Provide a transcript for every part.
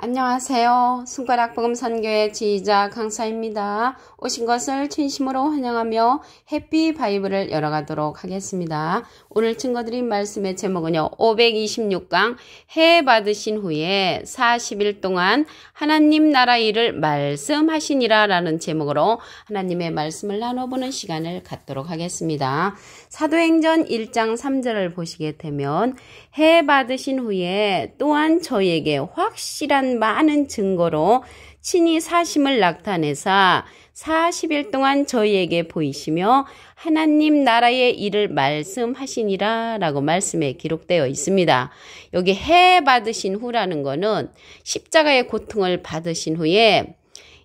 안녕하세요. 손가락복음 선교회 지휘자 강사입니다. 오신 것을 진심으로 환영하며 해피 바이블을 열어가도록 하겠습니다. 오늘 증거드린 말씀의 제목은요. 526강 해 받으신 후에 40일 동안 하나님 나라 일을 말씀하시니라 라는 제목으로 하나님의 말씀을 나눠보는 시간을 갖도록 하겠습니다. 사도행전 1장 3절을 보시게 되면 해 받으신 후에 또한 저희에게 확실한 많은 증거로 친히 사심을 나타내사 40일 동안 저희에게 보이시며 하나님 나라의 일을 말씀하시니라 라고 말씀에 기록되어 있습니다. 여기 해 받으신 후라는 거는 십자가의 고통을 받으신 후에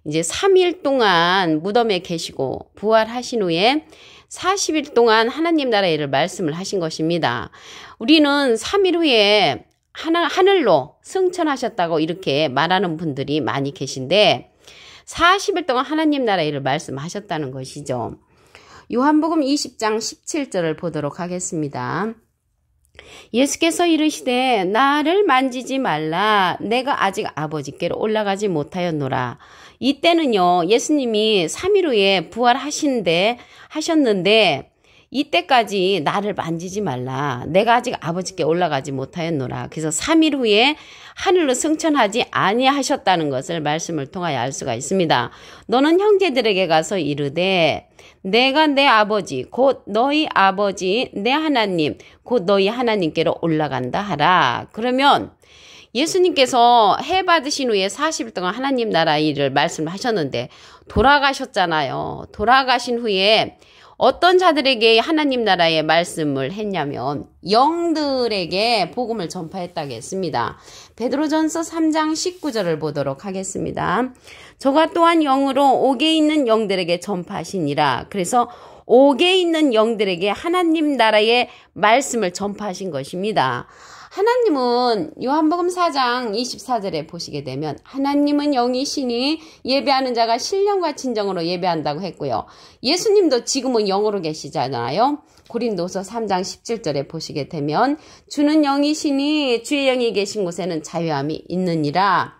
이제 3일 동안 무덤에 계시고 부활하신 후에 40일 동안 하나님 나라의 일을 말씀을 하신 것입니다. 우리는 3일 후에 하늘로 승천하셨다고 이렇게 말하는 분들이 많이 계신데 40일 동안 하나님 나라의 일을 말씀하셨다는 것이죠. 요한복음 20장 17절을 보도록 하겠습니다. 예수께서 이르시되 나를 만지지 말라 내가 아직 아버지께로 올라가지 못하였노라. 이때는요 예수님이 3일 후에 부활하셨는데 이때까지 나를 만지지 말라. 내가 아직 아버지께 올라가지 못하였노라. 그래서 3일 후에 하늘로 승천하지 아니하셨다는 것을 말씀을 통하여 알 수가 있습니다. 너는 형제들에게 가서 이르되 내가 내 아버지 곧 너희 아버지 내 하나님 곧 너희 하나님께로 올라간다 하라. 그러면 예수님께서 해 받으신 후에 40일 동안 하나님 나라 일을 말씀하셨는데 돌아가셨잖아요. 돌아가신 후에 어떤 자들에게 하나님 나라의 말씀을 했냐면 영들에게 복음을 전파했다고 했습니다. 베드로전서 3장 19절을 보도록 하겠습니다. 저가 또한 영으로 옥에 있는 영들에게 전파하시니라. 그래서 옥에 있는 영들에게 하나님 나라의 말씀을 전파하신 것입니다. 하나님은 요한복음 4장 24절에 보시게 되면 하나님은 영이시니 예배하는 자가 신령과 진정으로 예배한다고 했고요. 예수님도 지금은 영으로 계시잖아요. 고린도서 3장 17절에 보시게 되면 주는 영이시니 주의 영이 계신 곳에는 자유함이 있느니라.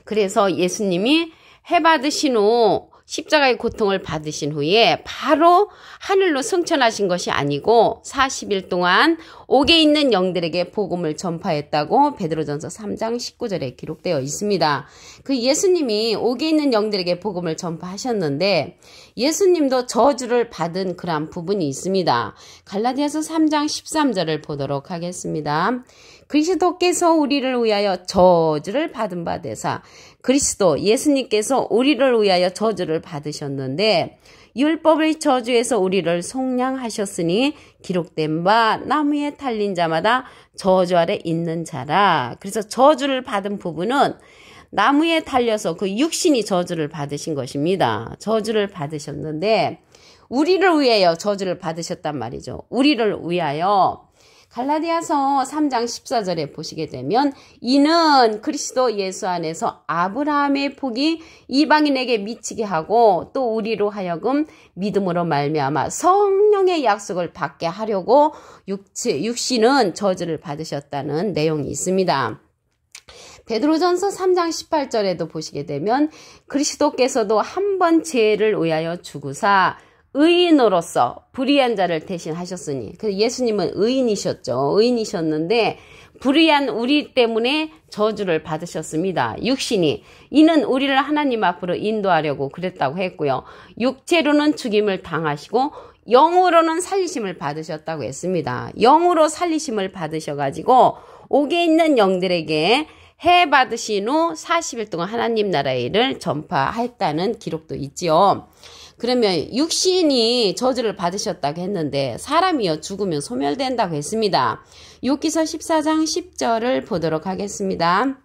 그래서 예수님이 해 받으신 후 십자가의 고통을 받으신 후에 바로 하늘로 승천하신 것이 아니고 40일 동안 옥에 있는 영들에게 복음을 전파했다고 베드로전서 3장 19절에 기록되어 있습니다. 그 예수님이 옥에 있는 영들에게 복음을 전파하셨는데 예수님도 저주를 받은 그러한 부분이 있습니다. 갈라디아서 3장 13절을 보도록 하겠습니다. 그리스도께서 우리를 위하여 저주를 받은 바 되사 그리스도 예수님께서 우리를 위하여 저주를 받으셨는데 율법의 저주에서 우리를 속량하셨으니 기록된 바 나무에 달린 자마다 저주 아래 있는 자라. 그래서 저주를 받은 부분은 나무에 달려서 그 육신이 저주를 받으신 것입니다. 저주를 받으셨는데 우리를 위하여 저주를 받으셨단 말이죠. 우리를 위하여 갈라디아서 3장 14절에 보시게 되면 이는 그리스도 예수 안에서 아브라함의 복이 이방인에게 미치게 하고 또 우리로 하여금 믿음으로 말미암아 성령의 약속을 받게 하려고 육신은 저주를 받으셨다는 내용이 있습니다. 베드로전서 3장 18절에도 보시게 되면 그리스도께서도 한 번 죄를 위하여 죽으사 의인으로서 불의한 자를 대신하셨으니 그래서 예수님은 의인이셨죠. 의인이셨는데 불의한 우리 때문에 저주를 받으셨습니다. 육신이 이는 우리를 하나님 앞으로 인도하려고 그랬다고 했고요. 육체로는 죽임을 당하시고 영으로는 살리심을 받으셨다고 했습니다. 영으로 살리심을 받으셔가지고 옥에 있는 영들에게 해 받으신 후 40일 동안 하나님 나라의 일을 전파했다는 기록도 있지요. 그러면 육신이 저주를 받으셨다고 했는데 사람이요 죽으면 소멸된다고 했습니다. 욥기서 14장 10절을 보도록 하겠습니다.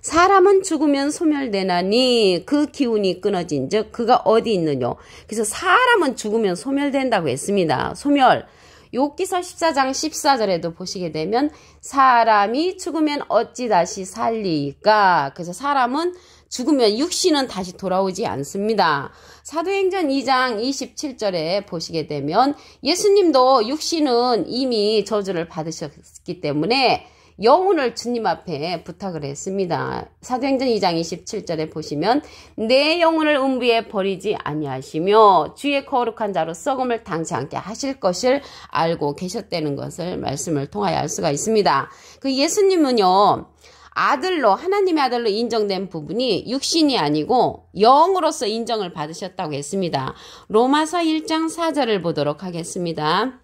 사람은 죽으면 소멸되나니 그 기운이 끊어진 즉 그가 어디 있느뇨. 그래서 사람은 죽으면 소멸된다고 했습니다. 소멸. 욥기서 14장 14절에도 보시게 되면 사람이 죽으면 어찌 다시 살리까. 그래서 사람은 죽으면 육신은 다시 돌아오지 않습니다. 사도행전 2장 27절에 보시게 되면 예수님도 육신은 이미 저주를 받으셨기 때문에 영혼을 주님 앞에 부탁을 했습니다. 사도행전 2장 27절에 보시면 내 영혼을 음부에 버리지 아니하시며 주의 거룩한 자로 썩음을 당치 않게 하실 것을 알고 계셨다는 것을 말씀을 통하여 알 수가 있습니다. 그 예수님은요, 아들로, 하나님의 아들로 인정된 부분이 육신이 아니고 영으로서 인정을 받으셨다고 했습니다. 로마서 1장 4절을 보도록 하겠습니다.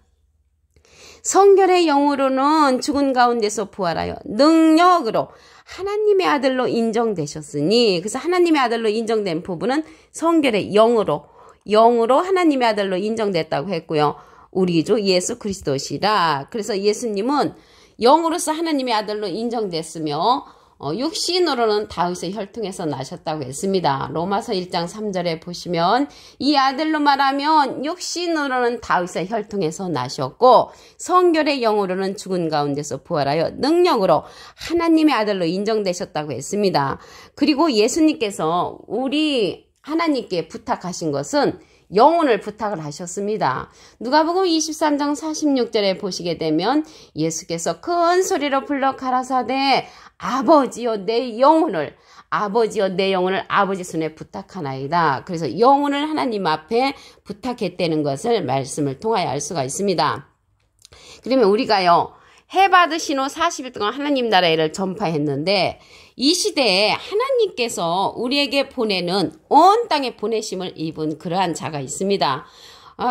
성결의 영으로는 죽은 가운데서 부활하여 능력으로 하나님의 아들로 인정되셨으니, 그래서 하나님의 아들로 인정된 부분은 성결의 영으로 하나님의 아들로 인정됐다고 했고요. 우리 주 예수 그리스도시라. 그래서 예수님은 영으로서 하나님의 아들로 인정됐으며 육신으로는 다윗의 혈통에서 나셨다고 했습니다. 로마서 1장 3절에 보시면 이 아들로 말하면 육신으로는 다윗의 혈통에서 나셨고 성결의 영으로는 죽은 가운데서 부활하여 능력으로 하나님의 아들로 인정되셨다고 했습니다. 그리고 예수님께서 우리 하나님께 부탁하신 것은 영혼을 부탁을 하셨습니다. 누가복음 23장 46절에 보시게 되면 예수께서 큰 소리로 불러 가라사대 아버지여 내 영혼을 아버지 손에 부탁하나이다. 그래서 영혼을 하나님 앞에 부탁했다는 것을 말씀을 통하여 알 수가 있습니다. 그러면 우리가요, 해 받으신 후 40일 동안 하나님 나라의 일을 전파했는데 이 시대에 하나님께서 우리에게 보내는 온 땅에 보내심을 입은 그러한 자가 있습니다.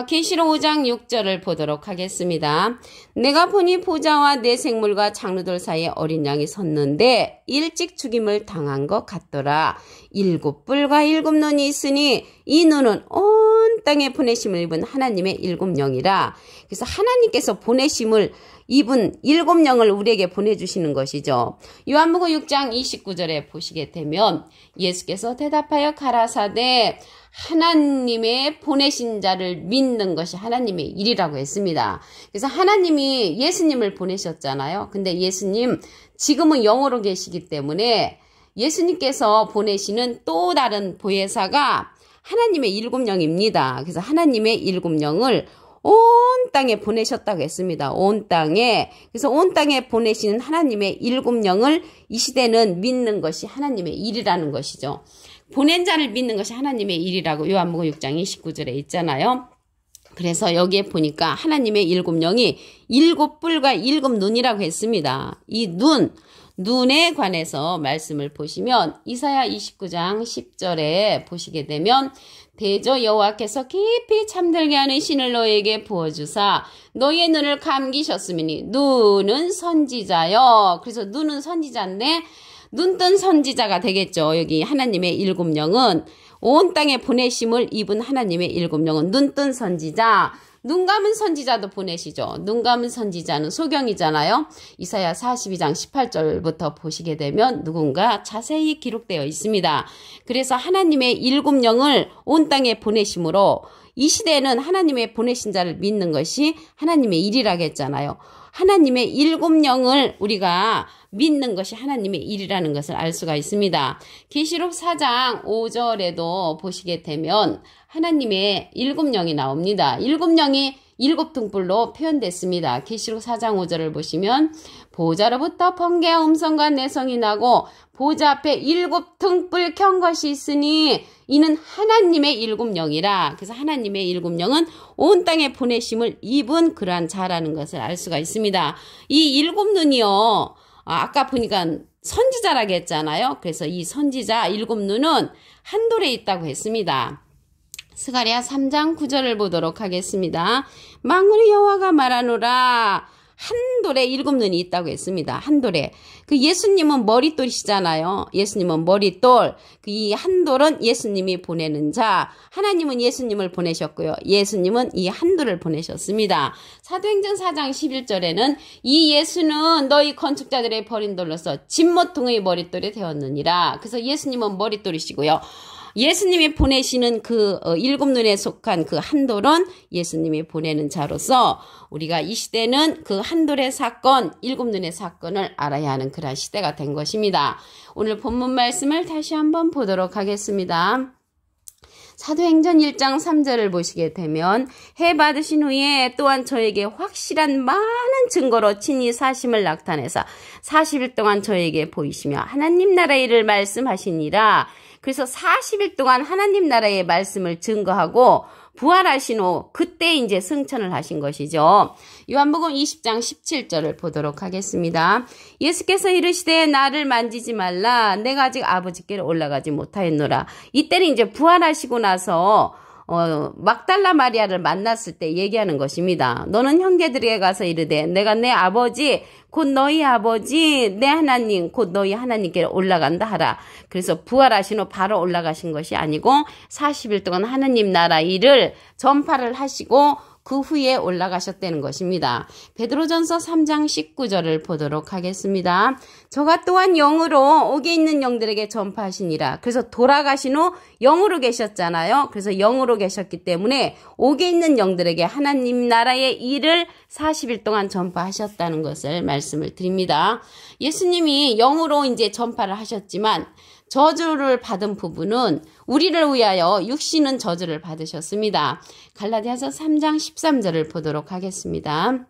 계시록 5장 6절을 보도록 하겠습니다. 내가 보니 보좌와 내 생물과 장로들 사이에 어린 양이 섰는데 일찍 죽임을 당한 것 같더라. 7뿔과 7눈이 있으니 이 눈은 온 땅에 보내심을 입은 하나님의 7영이라. 그래서 하나님께서 보내심을 입은 7영을 우리에게 보내주시는 것이죠. 요한복음 6장 29절에 보시게 되면 예수께서 대답하여 가라사대 하나님의 보내신 자를 믿는 것이 하나님의 일이라고 했습니다. 그래서 하나님이 예수님을 보내셨잖아요. 근데 예수님 지금은 영으로 계시기 때문에 예수님께서 보내시는 또 다른 보혜사가 하나님의 7영입니다. 그래서 하나님의 7영을 온 땅에 보내셨다고 했습니다. 온 땅에. 그래서 온 땅에 보내시는 하나님의 7영을 이 시대는 믿는 것이 하나님의 일이라는 것이죠. 보낸 자를 믿는 것이 하나님의 일이라고 요한복음 6장 29절에 있잖아요. 그래서 여기에 보니까 하나님의 7영이 7뿔과 7눈이라고 했습니다. 이 눈에 관해서 말씀을 보시면 이사야 29장 10절에 보시게 되면 대저 여호와께서 깊이 잠들게 하는 신을 너에게 부어주사 너의 눈을 감기셨으니 눈은 선지자요. 그래서 눈은 선지자인데 눈뜬 선지자가 되겠죠. 여기 하나님의 7영은 온 땅에 보내심을 입은 하나님의 7영은 눈뜬 선지자, 눈 감은 선지자도 보내시죠. 눈 감은 선지자는 소경이잖아요. 이사야 42장 18절부터 보시게 되면 누군가 자세히 기록되어 있습니다. 그래서 하나님의 7영을 온 땅에 보내심으로 이 시대에는 하나님의 보내신 자를 믿는 것이 하나님의 일이라고 했잖아요. 하나님의 7영을 우리가 믿는 것이 하나님의 일이라는 것을 알 수가 있습니다. 계시록 4장 5절에도 보시게 되면 하나님의 7영이 나옵니다. 7영이 7등불로 표현됐습니다. 계시록 4장 5절을 보시면 보좌로부터 번개와 음성과 내성이 나고 보좌 앞에 7등불 켠 것이 있으니 이는 하나님의 7영이라. 그래서 하나님의 7영은 온 땅에 보내심을 입은 그러한 자라는 것을 알 수가 있습니다. 이 7눈이요. 아까 보니까 선지자라고 했잖아요. 그래서 이 선지자 7눈은 한 돌에 있다고 했습니다. 스가랴 3장 9절을 보도록 하겠습니다. 만군의 여호와가 말하노라. 한 돌에 7눈이 있다고 했습니다. 한 돌에. 그 예수님은 머릿돌이시잖아요. 예수님은 머릿돌. 이 한 돌은 예수님이 보내는 자. 하나님은 예수님을 보내셨고요. 예수님은 이 한 돌을 보내셨습니다. 사도행전 4장 11절에는 이 예수는 너희 건축자들의 버린 돌로서 진모퉁의 머릿돌이 되었느니라. 그래서 예수님은 머릿돌이시고요. 예수님이 보내시는 그 7눈에 속한 그 한 돌은 예수님이 보내는 자로서 우리가 이 시대는 그 한 돌의 사건, 7눈의 사건을 알아야 하는 그런 시대가 된 것입니다. 오늘 본문 말씀을 다시 한번 보도록 하겠습니다. 사도행전 1장 3절을 보시게 되면 해 받으신 후에 또한 저에게 확실한 많은 증거로 친히 사심을 나타내사 40일 동안 저에게 보이시며 하나님 나라의 일을 말씀하시니라. 그래서 40일 동안 하나님 나라의 말씀을 증거하고 부활하신 후 그때 이제 승천을 하신 것이죠. 요한복음 20장 17절을 보도록 하겠습니다. 예수께서 이르시되 나를 만지지 말라 내가 아직 아버지께로 올라가지 못하였노라. 이때는 이제 부활하시고 나서 막달라 마리아를 만났을 때 얘기하는 것입니다. 너는 형제들에게 가서 이르되 내가 내 아버지 곧 너희 아버지 내 하나님 곧 너희 하나님께로 올라간다 하라. 그래서 부활하신 후 바로 올라가신 것이 아니고 40일 동안 하나님 나라 일을 전파를 하시고 그 후에 올라가셨다는 것입니다. 베드로전서 3장 19절을 보도록 하겠습니다. 저가 또한 영으로 옥에 있는 영들에게 전파하시니라. 그래서 돌아가신 후 영으로 계셨잖아요. 그래서 영으로 계셨기 때문에 옥에 있는 영들에게 하나님 나라의 일을 40일 동안 전파하셨다는 것을 말씀을 드립니다. 예수님이 영으로 이제 전파를 하셨지만 저주를 받은 부분은 우리를 위하여 육신은 저주를 받으셨습니다. 갈라디아서 3장 13절을 보도록 하겠습니다.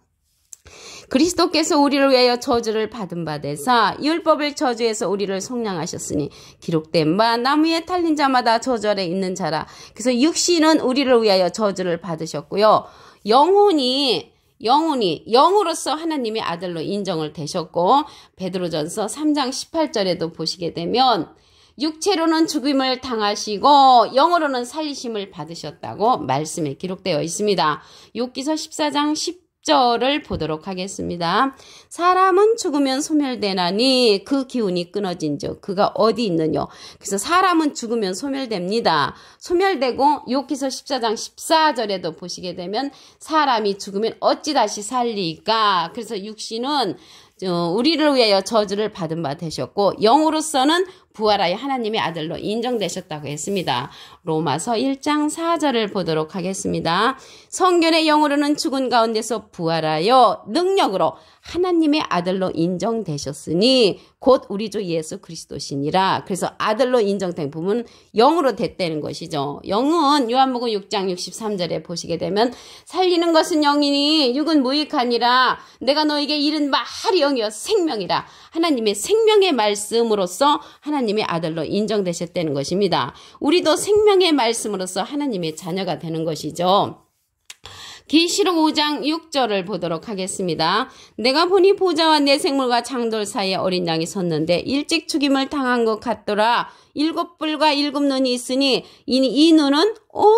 그리스도께서 우리를 위하여 저주를 받은 바 되사 율법을 저주해서 우리를 속량하셨으니 기록된 바 나무에 달린 자마다 저주 아래 있는 자라. 그래서 육신은 우리를 위하여 저주를 받으셨고요. 영혼이 영으로서 하나님의 아들로 인정을 되셨고 베드로전서 3장 18절에도 보시게 되면 육체로는 죽임을 당하시고 영으로는 살리심을 받으셨다고 말씀에 기록되어 있습니다. 욥기서 14장 10절을 보도록 하겠습니다. 사람은 죽으면 소멸되나니 그 기운이 끊어진즉 그가 어디 있느냐. 그래서 사람은 죽으면 소멸됩니다. 소멸되고 욥기서 14장 14절에도 보시게 되면 사람이 죽으면 어찌 다시 살리까. 그래서 육신은 우리를 위하여 저주를 받은 바 되셨고 영으로서는 부활하여 하나님의 아들로 인정되셨다고 했습니다. 로마서 1장 4절을 보도록 하겠습니다. 성결의 영으로는 죽은 가운데서 부활하여 능력으로 하나님의 아들로 인정되셨으니 곧 우리 주 예수 그리스도시니라. 그래서 아들로 인정된 부분은 영으로 됐다는 것이죠. 영은 요한복음 6장 63절에 보시게 되면 살리는 것은 영이니 육은 무익하니라. 내가 너에게 이른 말이 영이여 생명이라. 하나님의 생명의 말씀으로서 하나님의 아들로 인정되셨다는 것입니다. 우리도 생명의 말씀으로서 하나님의 자녀가 되는 것이죠. 계시록 5장 6절을 보도록 하겠습니다. 내가 보니 보좌와 내 생물과 창돌 사이에 어린 양이 섰는데 일찍 죽임을 당한 것 같더라. 7뿔과 7눈이 있으니 이 눈은 온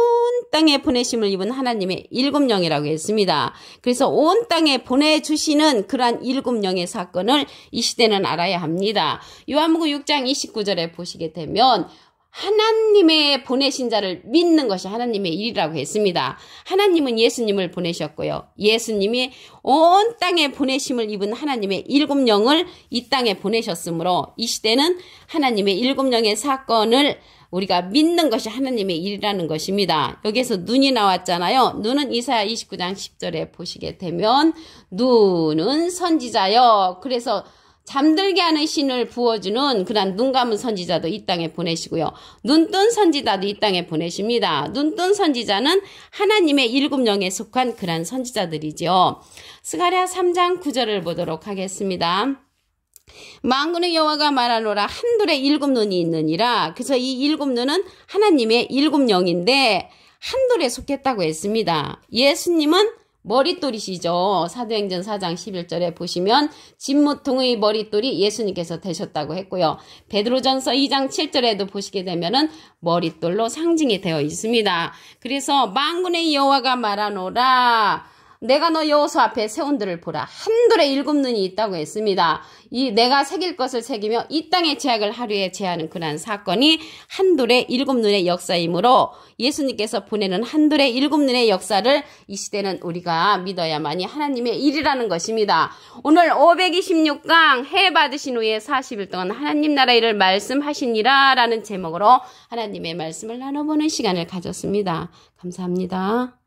땅에 보내심을 입은 하나님의 7영이라고 했습니다. 그래서 온 땅에 보내주시는 그러한 7영의 사건을 이 시대는 알아야 합니다. 요한복음 6장 29절에 보시게 되면 하나님의 보내신 자를 믿는 것이 하나님의 일이라고 했습니다. 하나님은 예수님을 보내셨고요. 예수님이 온 땅에 보내심을 입은 하나님의 7영을 이 땅에 보내셨으므로 이 시대는 하나님의 7영의 사건을 우리가 믿는 것이 하나님의 일이라는 것입니다. 여기에서 눈이 나왔잖아요. 눈은 이사야 29장 10절에 보시게 되면 눈은 선지자요. 그래서 잠들게 하는 신을 부어주는 그런 눈 감은 선지자도 이 땅에 보내시고요. 눈 뜬 선지자도 이 땅에 보내십니다. 눈 뜬 선지자는 하나님의 7영에 속한 그런 선지자들이죠. 스가랴 3장 9절을 보도록 하겠습니다. 만군의 여호와가 말하노라 한둘에 7눈이 있느니라. 그래서 이 7눈은 하나님의 7영인데 한둘에 속했다고 했습니다. 예수님은 머릿돌이시죠. 사도행전 4장 11절에 보시면 진무통의 머릿돌이 예수님께서 되셨다고 했고요. 베드로전서 2장 7절에도 보시게 되면은 머릿돌로 상징이 되어 있습니다. 그래서 만군의 여호와가 말하노라 내가 너 여호수 앞에 세운들을 보라. 한둘에 7눈이 있다고 했습니다. 이 내가 새길 것을 새기며 이 땅의 제약을 하루에 제하는 그러한 사건이 한둘에 7눈의 역사이므로 예수님께서 보내는 한둘에 7눈의 역사를 이 시대는 우리가 믿어야만이 하나님의 일이라는 것입니다. 오늘 526강 해 받으신 후에 40일 동안 하나님 나라 일을 말씀하시니라 라는 제목으로 하나님의 말씀을 나눠보는 시간을 가졌습니다. 감사합니다.